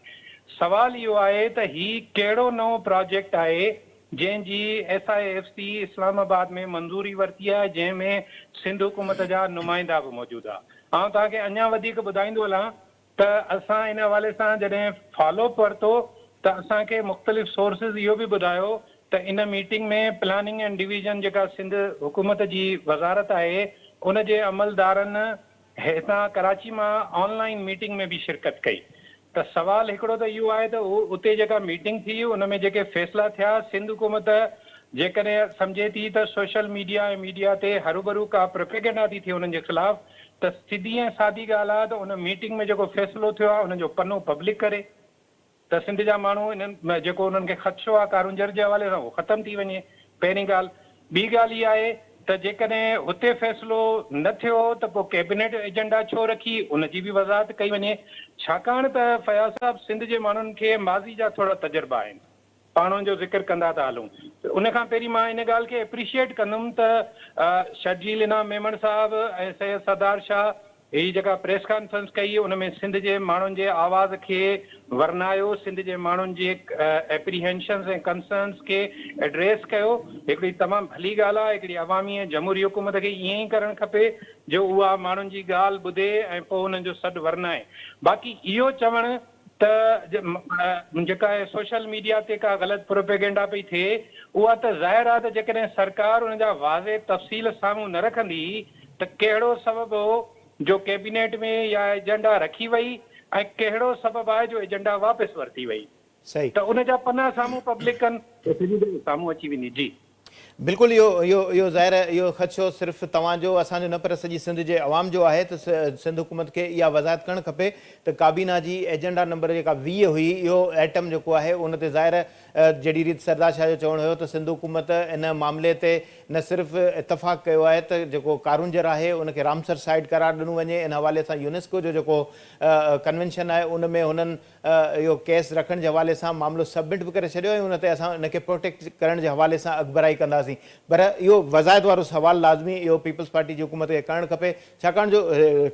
सवाल इहो आहे त ही कहिड़ो नओं प्रोजेक्ट आहे जंहिंजी SIFC इस्लामाबाद में मंज़ूरी वरिती आहे, जंहिंमें सिंध हुकूमत जा नुमाइंदा बि मौजूदु आहे। ऐं तव्हांखे अञा वधीक ॿुधाईंदो हलां त असां इन हवाले सां जॾहिं फॉलोअप वरितो त असांखे मुख़्तलिफ़ सोर्सिस इहो बि ॿुधायो त इन मीटिंग में प्लानिंग एंड डिवीज़न जेका सिंध हुकूमत जी वज़ारत आहे उन जे अमलदारनि हितां कराची मां ऑनलाइन मीटिंग में बि शिरकत कई। त सवाल हिकिड़ो त इहो आहे त उते जेका मीटिंग थी उन में जेके फ़ैसिला थिया, सिंध हुकूमत जेकॾहिं सम्झे थी त सोशल मीडिया ऐं मीडिया ते हरूभरू का प्रोपेगेंडा थी थिए उन्हनि जे ख़िलाफ़, त सिधी ऐं सादी ॻाल्हि आहे त उन मीटिंग में जेको फ़ैसिलो थियो आहे उनजो पनो पब्लिक करे त सिंध जा माण्हू इन्हनि जेको उन्हनि खे ख़दशो आहे कारुंजर जे हवाले सां उहो ख़तमु थी वञे, पहिरीं ॻाल्हि। ॿी ॻाल्हि इहा आहे त जेकॾहिं हुते फ़ैसिलो न थियो त पोइ कैबिनेट एजेंडा छो रखी उनजी बि वज़ाहत कई वञे, छाकाणि त फयाज़ साहब सिंध जे माण्हुनि खे माज़ी जा थोरा तजुर्बा आहिनि, पाण जो ज़िक्र कंदा था हलूं। उन खां पहिरीं मां इन ॻाल्हि खे एप्रिशिएट कंदुमि त शर्जील इनाम मेमण साहब ऐं सैयद सरदार शाह ही जेका प्रेस कॉन्फ्रेंस कई उन में सिंध जे माण्हुनि जे आवाज़ खे वरनायो, सिंध जे माण्हुनि जे एप्रीहेंशन्स ऐं कंसर्न्स खे एड्रेस कयो, हिकिड़ी तमामु भली ॻाल्हि आहे। हिकिड़ी अवामी ऐं जमहूरी हुकूमत खे ईअं ई करणु खपे जो उहा माण्हुनि जी ॻाल्हि ॿुधे ऐं पोइ हुननि जो सॾु वरनाए। बाक़ी इहो चवणु त जेका सोशल मीडिया ते का ग़लति प्रोपेगेंडा पई थिए उहा त ज़ाहिर आहे त जेकॾहिं सरकार उन जा वाज़े तफ़सील साम्हूं न रखंदी त कहिड़ो सबबु हो जो कैबिनेट में या एजेंडा रखी वई ऐं कहिड़ो सबबु आहे जो एजेंडा वापसि वरिती वई। सही त उन जा पना साम्हूं पब्लिक कनि त सिधी साम्हूं अची वेंदी। जी बिल्कुलु इहो ज़ाहिर आहे, इहो ख़दशो सिर्फ़ु तव्हांजो असांजो न पर सॼी सिंध जे अवाम जो आहे त सिंध हुकूमत खे इहा वज़ाहत करणु खपे त काबीना जी एजेंडा नंबर जेका 20 हुई इहो एटम जेको आहे उन ते ज़ाहिर जहिड़ी रीति सरदार शाह जो चवणु हुयो त सिंध हुकूमत इन मामले ते न सिर्फ़ु इतफ़ाक़ कयो आहे त जेको कारुंजर आहे उनखे रामसर साइट करार ॾिनो वञे, इन हवाले सां यूनेस्को जो जेको कन्वेंशन आहे उन में हुननि इहो केस रखण जे हवाले सां मामिलो सबमिट बि करे छॾियो ऐं उन ते असां इनखे प्रोटेक्ट करण जे हवाले सां अॻिभराई कंदासीं। पर इहो वज़ाहत वारो सवाल लाज़मी इहो पीपल्स पार्टी जी हुकूमत खे करणु खपे, छाकाणि जो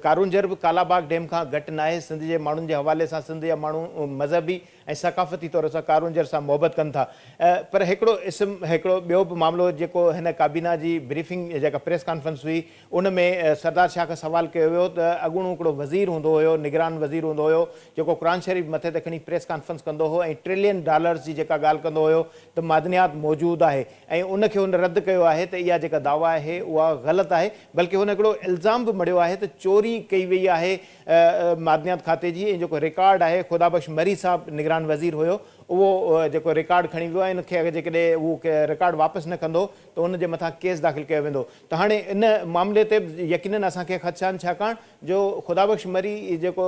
कारुंजर बि कालाबाग डैम खां घटि न आहे। सिंध जे माण्हुनि जे हवाले सां सिंध जा माण्हू मज़हबी ऐं सक़ाफ़ती तौर सां कारुंजर सां मोहबत कनि था। पर हिकिड़ो ॿियो बि मामिलो जेको हिन काबीना जी ब्रीफिंग जेका प्रेस कॉन्फ्रेंस हुई उन में सरदार शाह खां सवाल कयो वियो त अॻूणो हिकिड़ो वज़ीर हूंदो हुयो, निगरान वज़ीर हूंदो हुयो जेको क़ुरान शरीफ़ मथे ते खणी प्रेस कॉन्फ्रेंस कंदो हो ऐं $1 ट्रिलियन जी जेका ॻाल्हि कंदो हुयो त मादनियात मौजूदु आहे ऐं उनखे हुन रद्द कयो आहे त इहा जेका दावा आहे उहा ग़लति आहे, बल्कि हुन हिकिड़ो इल्ज़ाम बि मड़ियो आहे त चोरी कई वई आहे मादनियात खाते जी ऐं जेको रिकॉर्ड आहे खुदाबख्श मरी साहब निगरान वज़ीर हुयो उहो जेको रिकॉर्ड खणी वियो आहे, इनखे अगरि जेकॾहिं उहो रिकॉर्ड वापसि न कंदो त उनजे मथां केस दाख़िल कयो वेंदो। त हाणे इन मामले ते यकीनन असांखे ख़दशा आहिनि, छाकाणि जो खुदाबख्श मरी जेको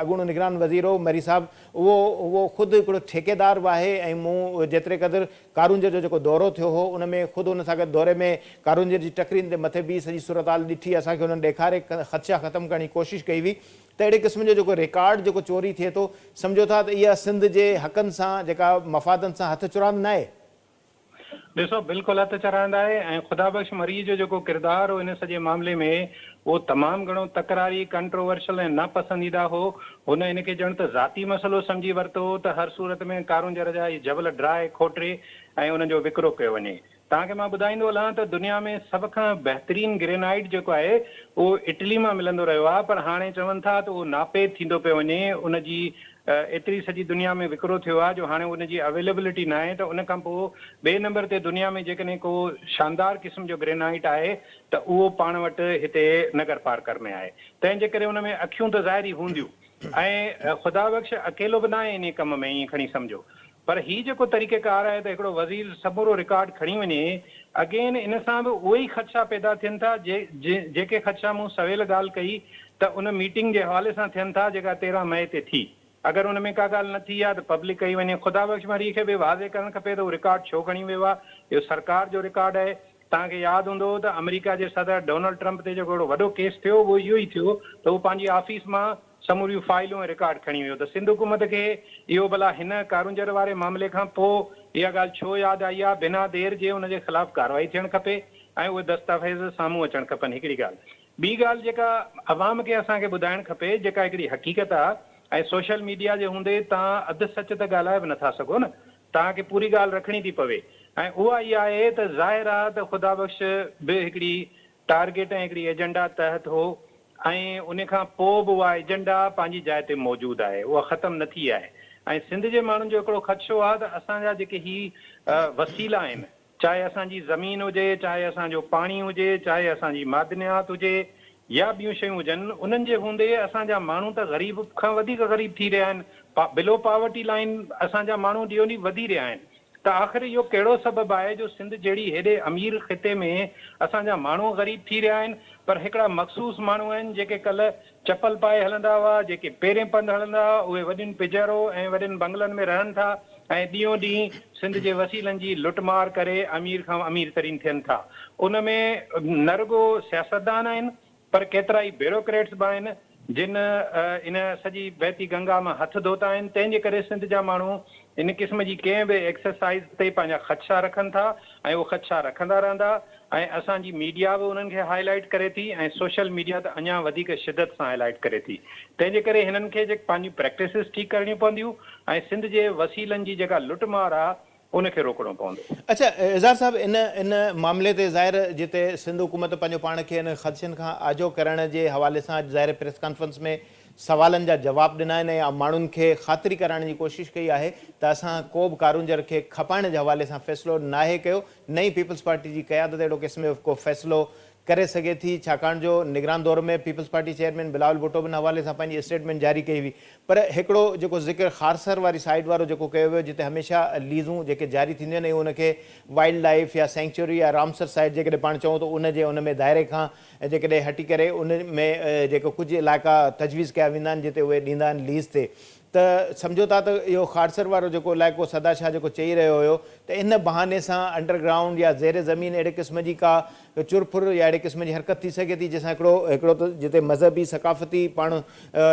अॻूणो निगरान वज़ीर हो मरी साहब उहो ख़ुदि हिकिड़ो ठेकेदार बि आहे ऐं मूं जेतिरे क़दुरु कारुंजर जो जेको दौरो थियो हो उन में ख़ुदि हुन सां गॾु दौरे में कारुंजर जी टकरीन ते मथे बि सॼी सूरताल ॾिठी, असांखे हुननि ॾेखारे ख़दशा ख़तमु करण जी कोशिशि कई हुई त अहिड़े क़िस्म जो जेको रिकॉर्ड जेको चोरी थिए थो सम्झो था त इहा सिंध जे हक़नि सां जेका मफ़ादनि सां हथ चुरांद न आहे। ॾिसो बिल्कुलु हथ चराईंदा आहे ऐं खुदाबख्श मरी जो जेको किरदारु हो इन सॼे मामले में उहो तमामु घणो तकरारी कंट्रोवर्शियल ऐं नापसंदीदा हो। हुन इनखे ॼण त ज़ाती मसइलो सम्झी वरितो त हर सूरत में कारुंजर जा इहे जबल ड्राए खोटे ऐं उनजो विकिरो कयो वञे। तव्हांखे मां ॿुधाईंदो हलां त दुनिया में सभ खां बहितरीनु ग्रेनाइट जेको आहे उहो इटली मां मिलंदो रहियो आहे, पर हाणे चवनि था त उहो नापे थींदो पियो वञे, उनजी एतिरी सॼी दुनिया में विकिरो थियो आहे जो हाणे उनजी अवेलेबिलिटी न आहे। त उन खां पोइ ॿिए नंबर ते दुनिया में जेकॾहिं को शानदार क़िस्म जो ग्रेनाइट आहे त उहो पाण वटि हिते नगर पार्कर में आहे, तंहिंजे करे उन में अखियूं त ज़ाहिर ई हूंदियूं ऐं खुदाबख्श अकेलो बि न आहे इन कम में, ईअं खणी सम्झो। पर हीउ जेको तरीक़ेकार आहे त हिकिड़ो वज़ीर समूरो रिकॉर्ड खणी वञे, अगेन इन सां बि उहे ई ख़दशा पैदा थियनि था जेके ख़दशा मूं सवेल ॻाल्हि कई त उन मीटिंग जे हवाले सां थियनि था जेका 13 मई ते थी। अगरि हुन में का ॻाल्हि न थी आहे त पब्लिक कई वञे। खुदाबख्श मरी खे बि वाज़े करणु खपे त उहो रिकॉर्ड छो खणी वियो आहे, इहो सरकार जो रिकॉर्ड आहे। तव्हांखे यादि हूंदो त अमेरिका जे सदर डोनाल्ड ट्रंप ते जेको वॾो केस थियो उहो इहो ई थियो त उहो पंहिंजी ऑफिस मां समूरियूं फाइलूं ऐं रिकॉर्ड खणी वियो। त सिंध हुकूमत खे इहो भला हिन कारुंजर वारे मामले खां पोइ इहा ॻाल्हि छो यादि आई आहे, बिना देर जे उनजे ख़िलाफ़ कार्रवाई थियणु खपे ऐं उहे दस्तावेज़ साम्हूं अचणु खपनि। हिकिड़ी ॻाल्हि। ॿी ॻाल्हि जेका अवाम खे असांखे ॿुधाइणु खपे, जेका हिकिड़ी हक़ीक़त आहे, ऐं सोशल मीडिया जे हूंदे तव्हां अधु सच त ॻाल्हाए बि नथा सघो न, तव्हांखे पूरी ॻाल्हि रखणी थी पवे। ऐं उहा इहा आहे त ज़ाहिर आहे त ख़ुदा बख़्श बि हिकिड़ी टारगेट ऐं हिकिड़ी एजेंडा तहत हो, ऐं उन खां पोइ बि उहा एजेंडा पंहिंजी जाइ ते मौजूदु आहे, उहा ख़तमु न थी आहे। ऐं सिंध जे माण्हुनि जो हिकिड़ो ख़दशो आहे त असांजा जेके ही वसीला आहिनि, चाहे असांजी ज़मीन हुजे, चाहे असांजो पाणी हुजे, चाहे असांजी मादनियात हुजे या ॿियूं शयूं हुजनि, उन्हनि जे हूंदे असांजा माण्हू त ग़रीब खां वधीक ग़रीब थी रहिया आहिनि। बिलो पॉवर्टी लाइन असांजा माण्हू ॾींहों ॾींहुं वधी रहिया आहिनि। त आख़िर इहो कहिड़ो सबबु आहे जो सिंध जहिड़ी हेॾे अमीर ख़िते में असांजा माण्हू ग़रीब थी रहिया आहिनि, पर हिकिड़ा मख़सूस माण्हू आहिनि जेके कल्ह चपल पाए हलंदा हुआ, जेके पेरें पंधु हलंदा हुआ, उहे वॾियुनि पिजरो ऐं वॾियुनि बंगलनि में रहनि था ऐं ॾींहों ॾींहुं सिंध जे वसीलनि जी लुटमार करे अमीर खां अमीर तरीन थियनि था। उन में न रुॻो सियासतदान आहिनि, पर केतिरा ई ब्यूरोक्रेट्स बि आहिनि जिन इन सॼी बहती गंगा मां हथ धोता आहिनि। तंहिंजे करे सिंध जा माण्हू इन क़िस्म जी कंहिं बि एक्सरसाइज़ ते पंहिंजा ख़दशा रखनि था ऐं उहे ख़दशा रखंदा रहंदा। ऐं असांजी मीडिया बि उन्हनि खे हाईलाइट करे थी ऐं सोशल मीडिया त अञा वधीक शिदत सां हाईलाइट करे थी। तंहिंजे करे हिननि खे जेके पंहिंजियूं प्रैक्टिसिस ठीकु करणियूं पवंदियूं ऐं सिंध जे वसीलनि जी जेका लुटमार आहे उनखे रोकणो पवंदो। अच्छा एज़ार साहब, इन मामले ते ज़ाहिर जिते सिंध हुकूमत पंहिंजो पाण खे इन ख़दशनि खां आजो करण जे हवाले सां ज़ाहिर प्रेस कॉन्फ्रेंस में सवालनि जा जवाब ॾिना आहिनि ऐं माण्हुनि खे ख़ातिरी कराइण जी कोशिशि कई आहे त असां को बि कारूंजर खे खपाइण जे हवाले सां फ़ैसिलो नाहे कयो। नई पीपल्स पार्टी जी क़यादत अहिड़ो क़िस्म जो को फ़ैसिलो करे सघे थी, छाकाणि जो निगरान दौर में People's Party chairman Bilawal Bhutto बि हवाले सां पंहिंजी स्टेटमेंट जारी कई हुई। पर हिकिड़ो जेको ज़िक्र ख़ारसर वारी साइड वारो जेको कयो वियो, जिते हमेशह लीज़ूं जेके जारी थींदियूं आहिनि उनखे वाइल्ड लाइफ या सेंचुरी या रामसर साइड जेकॾहिं पाण चऊं त उन में दायरे खां जेकॾहिं हटी करे उन में जेको कुझु इलाइक़ा तजवीज़ कया वेंदा आहिनि जिते उहे ॾींदा आहिनि लीज़ ते, त सम्झो था त इहो ख़ारसर वारो जेको इलाइक़ो सदाशाह जेको चई रहियो हुयो त इन बहाने सां अंडरग्राउंड या ज़ेर ज़मीन अहिड़े क़िस्म जी का चुरफुर या अहिड़े क़िस्म जी हरकत थी सघे थी जंहिंसां हिकिड़ो त जिते मज़हबी सकाफ़ती पाण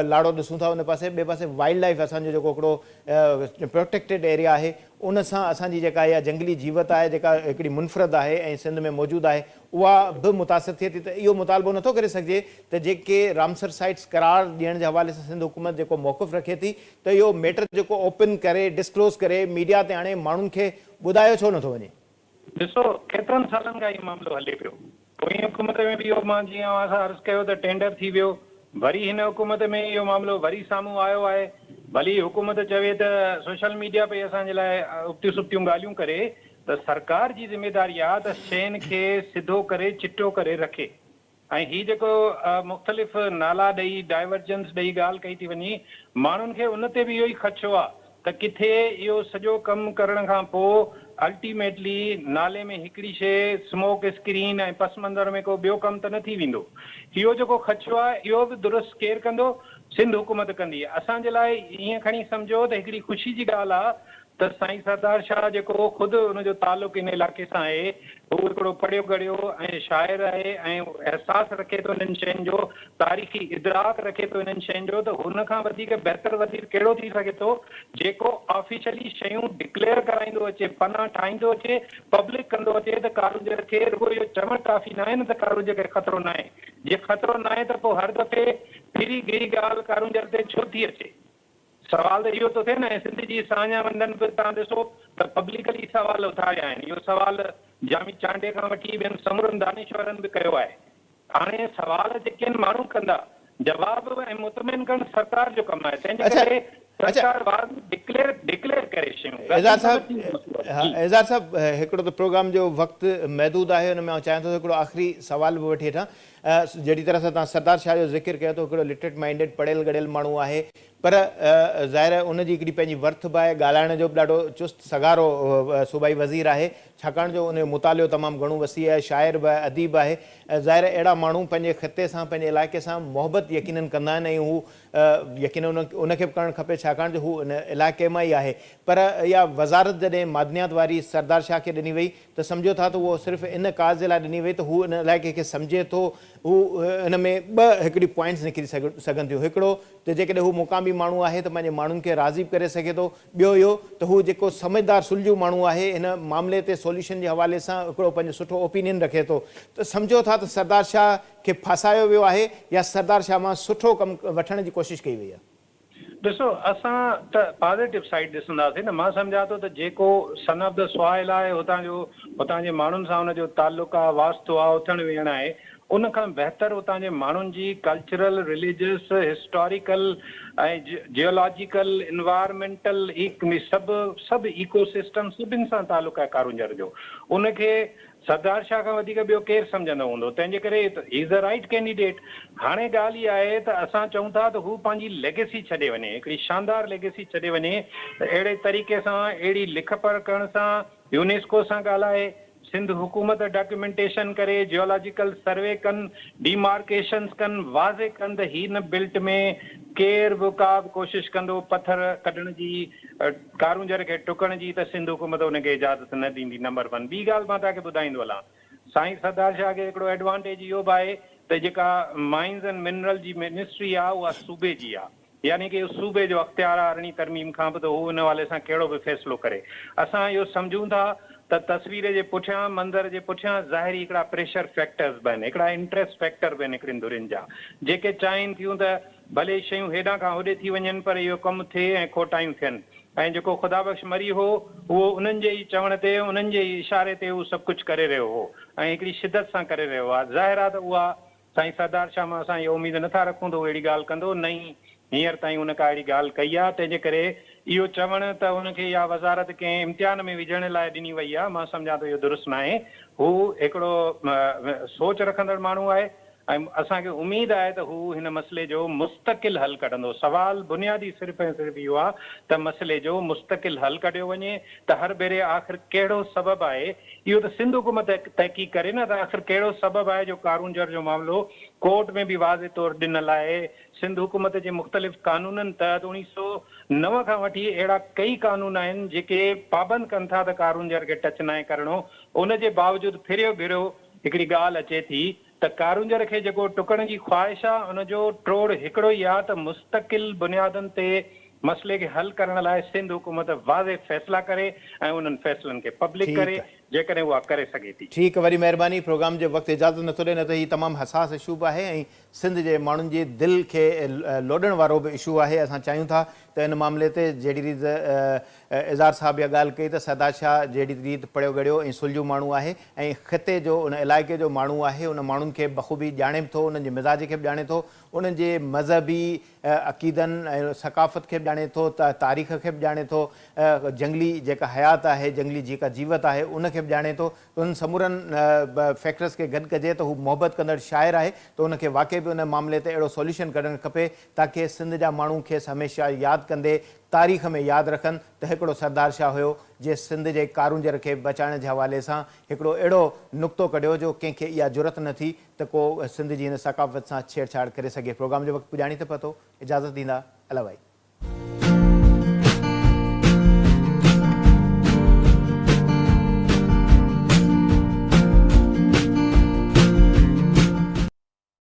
लाड़ो ॾिसूं था उन पासे, ॿिए पासे वाइल्ड लाइफ असांजो जेको हिकिड़ो प्रोटेक्टेड एरिया आहे उन सां असांजी जेका इहा जंगली जीवत आहे जेका हिकिड़ी मुनफ़रद आहे ऐं सिंध में मौजूदु आहे उहा बि मुतासिर थिए थी। त इहो मुतालबो नथो करे सघिजे त जेके रामसर साइट्स करार ॾियण जे हवाले सां सिंध हुकूमत जेको मौक़िफ़ रखे थी त इहो मैटर जेको ओपन करे डिस्क्लोज़ करे मीडिया ते हाणे माण्हुनि खे ॿुधायो छो नथो वञे? ॾिसो केतिरनि सालनि खां इहो मामिलो हले पियो। पोइ हुकूमत में बि इहो मां जीअं असां अर्ज़ु कयो त टेंडर थी वियो, वरी हिन हुकूमत में इहो मामिलो वरी साम्हूं आयो आहे। भली हुकूमत चवे त सोशल मीडिया पे असांजे लाइ उबतियूं सुबतियूं ॻाल्हियूं करे, त सरकार जी ज़िमेदारी आहे त शयुनि खे सिधो करे चिटो करे रखे। ऐं हीउ जेको मुख़्तलिफ़ नाला ॾेई डाइवर्जेंस ॾेई ॻाल्हि कई थी वञे, माण्हुनि खे उन ते बि इहो ई ख़दशो आहे त किथे इहो सॼो कमु करण खां पोइ अल्टीमेटली नाले में हिकिड़ी शइ स्मोक स्क्रीन ऐं पस मंज़र में को ॿियो कमु त न थी वेंदो। इहो जेको ख़दशो आहे इहो बि दुरुस्त केरु कंदो? सिंध हुकूमत कंदी। असांजे लाइ ईअं खणी सम्झो त हिकिड़ी ख़ुशी जी ॻाल्हि आहे त साईं सरदार शाह जेको ख़ुदि हुनजो तालुक़ु इन इलाइक़े सां आहे, हू हिकिड़ो पढ़ियो गढ़ियो ऐं शाइर आहे ऐं अहसासु रखे थो हिननि शयुनि जो, तारीख़ी इदराक रखे थो हिननि शयुनि जो, त हुन खां वधीक बहितर वधीक कहिड़ो थी सघे थो जेको ऑफिशियली शयूं डिक्लेयर कराईंदो अचे, पना ठाहींदो अचे, पब्लिक कंदो अचे त कारूंजर खे रुॻो इहो चवणु काफ़ी न आहे न त कारूंजर खे ख़तरो न आहे। जे ख़तरो न आहे त पोइ हर दफ़े फिरी गिरी ॻाल्हि कारूंजर ते छो थी अचे? सवाल त इहो थो थिए न। सिंध जी सान्या मंदनि बि तव्हां ॾिसो त पब्लिकली सवाल उथारिया आहिनि। इहो सवाल जामी चांडे खां वठी ॿियनि समूरनि दानिश्वरनि बि कयो आहे। हाणे सवाल जेके आहिनि माण्हू कंदा, जवाब ऐं मुतमिन करणु सरकार जो कमु आहे। तंहिंजे करे सरकार डिक्लेयर करे शयूं। एज़ार साहब, हिकिड़ो त प्रोग्राम जो वक़्तु महदूदु आहे, हुन में आउं चाहियां थो हिकिड़ो आख़िरी सवाल बि वठी वठां। जहिड़ी तरह सां तव्हां सरदार शाह जो ज़िक्र कयो त हिकिड़ो लिटरेट माइंडेड पढ़ियल गढ़ियल माण्हू आहे, पर ज़ाहिर उनजी हिकिड़ी पंहिंजी वर्थ बि आहे, ॻाल्हाइण जो बि ॾाढो चुस्त सगारो सूबाई वज़ीर आहे, छाकाणि जो उन जो मुतालियो तमामु घणो वसी आहे, शाइर बि आहे, अदीब आहे। ज़ाहिर अहिड़ा माण्हू पंहिंजे ख़िते सां पंहिंजे इलाइक़े सां मोहबत यकीनन कंदा आहिनि ऐं हू यकीन उनखे बि करणु खपे छाकाणि जो हू उन इलाइक़े मां ई आहे। पर इहा वज़ारत जॾहिं मादनियात वारी सरदार शाह खे ॾिनी वई त सम्झो था त उहो सिर्फ़ु इन काज़ जे लाइ ॾिनी वई त हू इन इलाइक़े खे सम्झे थो, हू इन में ॿ हिकिड़ी पॉइंट्स निकिरी सघनि थियूं। हिकिड़ो त जेकॾहिं हू मुक़ामी माण्हू आहे त पंहिंजे माण्हुनि खे राज़ी बि करे सघे थो। ॿियो इहो त हू जेको समझदार सुलझू माण्हू आहे हिन मामले ते सोल्यूशन जे हवाले सां हिकिड़ो पंहिंजो सुठो ओपिनियन रखे थो। त सम्झो था त सरदार शाह खे फासायो वियो आहे या सरदार शाह मां सुठो कमु वठण जी कोशिशि कई वई आहे? ॾिसो असां त पॉज़िटिव साइड ॾिसंदासीं न। मां सम्झां थो त जेको सन ऑफ द सॉइल आहे हुतां जे माण्हुनि सां हुनजो तालुक़ु आहे, वास्तो आहे, उथण वेहण आहे, उन खां बहितर हुतां जे माण्हुनि जी कल्चरल, रिलीजियस, हिस्टोरिकल ऐं जियोलॉजिकल, इन्वायरमेंटल सभु इकोसिस्टम सभिनि सां तालुक़ु आहे कारुंजर जो। उनखे सरदार शाह खां वधीक ॿियो केरु सम्झंदो हूंदो, तंहिंजे करे इज़ द राइट कैंडिडेट। हाणे ॻाल्हि इहा आहे त असां चऊं था त हू पंहिंजी लेगेसी छॾे वञे, हिकिड़ी शानदार लेगेसी छॾे वञे, त अहिड़े तरीक़े सां, अहिड़ी लिख पढ़ करण सां, यूनेस्को सां ॻाल्हाए, सिंध हुकूमत डॉक्यूमेंटेशन करे, जियोलॉजिकल सर्वे कनि, डिमार्केशन्स कनि, वाज़े कनि त हिन बिल्ट में केरु बि का बि कोशिशि कंदो पथर कढण जी, कारुंजर खे टुकण जी, त सिंध हुकूमत हुनखे इजाज़त न ॾींदी, नंबर 1। ॿी ॻाल्हि मां तव्हांखे ॿुधाईंदो हलां, साईं सरदार शाह खे हिकिड़ो एडवांटेज इहो बि आहे त जेका माइंस एंड मिनरल जी मिनिस्ट्री आहे उहा सूबे जी आहे, यानी कि सूबे जो अख़्तियार आहे 8वीं तरमीम खां बि, त हू हिन हवाले सां कहिड़ो बि फ़ैसिलो करे। असां इहो सम्झूं था त तस्वीर जे पुठियां, मंदर जे पुठियां ज़ाहिरी हिकिड़ा प्रेशर फैक्टर्स बि आहिनि, हिकिड़ा इंट्रस्ट फैक्टर बि आहिनि हिकिड़ियुनि धुरियुनि जा, जेके चाहिनि थियूं त भले शयूं हेॾां खां होॾे थी वञनि पर इहो कमु थिए ऐं खोटायूं थियनि। ऐं जेको ख़ुदा बख़्श मरी हो उहो उन्हनि जे ई चवण ते, उन्हनि जे ई इशारे ते उहो सभु कुझु करे रहियो हो ऐं हिकिड़ी शिदत सां करे रहियो आहे। ज़ाहिर आहे त उहा साईं सरदार शाह मां असां इहो उमेद नथा रखूं त उहो अहिड़ी ॻाल्हि कंदो, न ई हींअर ताईं उन का अहिड़ी ॻाल्हि कई आहे। तंहिंजे करे इहो चवणु त उनखे इहा वज़ारत कंहिं इम्तिहान में विझण लाइ ॾिनी वई आहे, मां सम्झां थो इहो दुरुस्त न आहे। हू हिकिड़ो सोच रखंदड़ माण्हू आहे ऐं असांखे उमेद आहे त हू हिन मसइले जो मुस्तक़िल हल कढंदो। सवाल बुनियादी सिर्फ़ु ऐं सिर्फ़ु इहो आहे त मसइले जो मुस्तक़िल हल कढियो वञे, त हर भेरे आख़िर कहिड़ो सबबु आहे, इहो त सिंध हुकूमत तहक़ीक़ करे न, त आख़िर कहिड़ो सबबु आहे जो कारुंजर जो मामिलो कोर्ट में बि वाज़े तौरु ॾिनल आहे। सिंध हुकूमत जे मुख़्तलिफ़ कानूननि तहत 1909 खां वठी अहिड़ा कई कानून आहिनि जेके पाबंद कनि था त कारुंजर खे टच न आहे करिणो। उन जे बावजूदि फिरियो भिरियो हिकिड़ी ॻाल्हि अचे थी त कारुंजर खे जेको टुकण जी ख़्वाहिश आहे उनजो ट्रोड़ हिकिड़ो ई आहे त मुस्तक़िल बुनियादनि ते मसइले खे हल करण लाइ सिंध हुकूमत वाज़े फ़ैसिला करे ऐं उन्हनि फ़ैसिलनि खे पब्लिक करे, जेकॾहिं उहा करे सघे थी। ठीकु, वरी महिरबानी। प्रोग्राम जे वक़्तु इजाज़त नथो ॾिए, न त हीउ तमामु हसास इशू बि आहे ऐं सिंध जे माण्हुनि जी दिलि खे लोॾण वारो बि इशू आहे। असां चाहियूं था त इन मामले ते जहिड़ी रीति इज़ार साहब इहा ॻाल्हि कई त सरदार शाह जहिड़ी रीति पढ़ियो गढ़ियो ऐं सुलझो माण्हू आहे ऐं ख़िते जो उन इलाइक़े जो माण्हू आहे, उन माण्हुनि खे बख़ूबी ॼाणे बि थो, उन्हनि जे मिज़ाज खे बि ॼाणे थो, उन्हनि जे मज़हबी अक़ीदनि ऐं सक़ाफ़त खे बि ॼाणे थो, तारीख़ खे बि ॼाणे थो, जंगली जेका हयात आहे, जंगली जेका जीवत आहे उनखे बि ॼाणे थो। त उन समूरनि फैक्टर्स खे गॾु कजे त हू मोहबत कंदड़ शाइर आहे, त उनखे वाक़ई बि उन मामले ते अहिड़ो सोल्यूशन कढणु खपे ताकी सिंध जा माण्हू खेसि हमेशह यादि कंदे तारीख़ में यादि रखनि त हिकिड़ो सरदार शाह हुयो जे सिंध जे कारुंजर खे बचाइण जे हवाले सां हिकिड़ो अहिड़ो नुक़्तो कढियो जो कंहिंखे इहा ज़रूरत न थी त को सिंध जी हिन सक़ाफ़त सां छेड़छाड़ करे सघे। प्रोग्राम जो वक़्तु पुॼाणी त पतो, इजाज़त ॾींदा, अला भाई।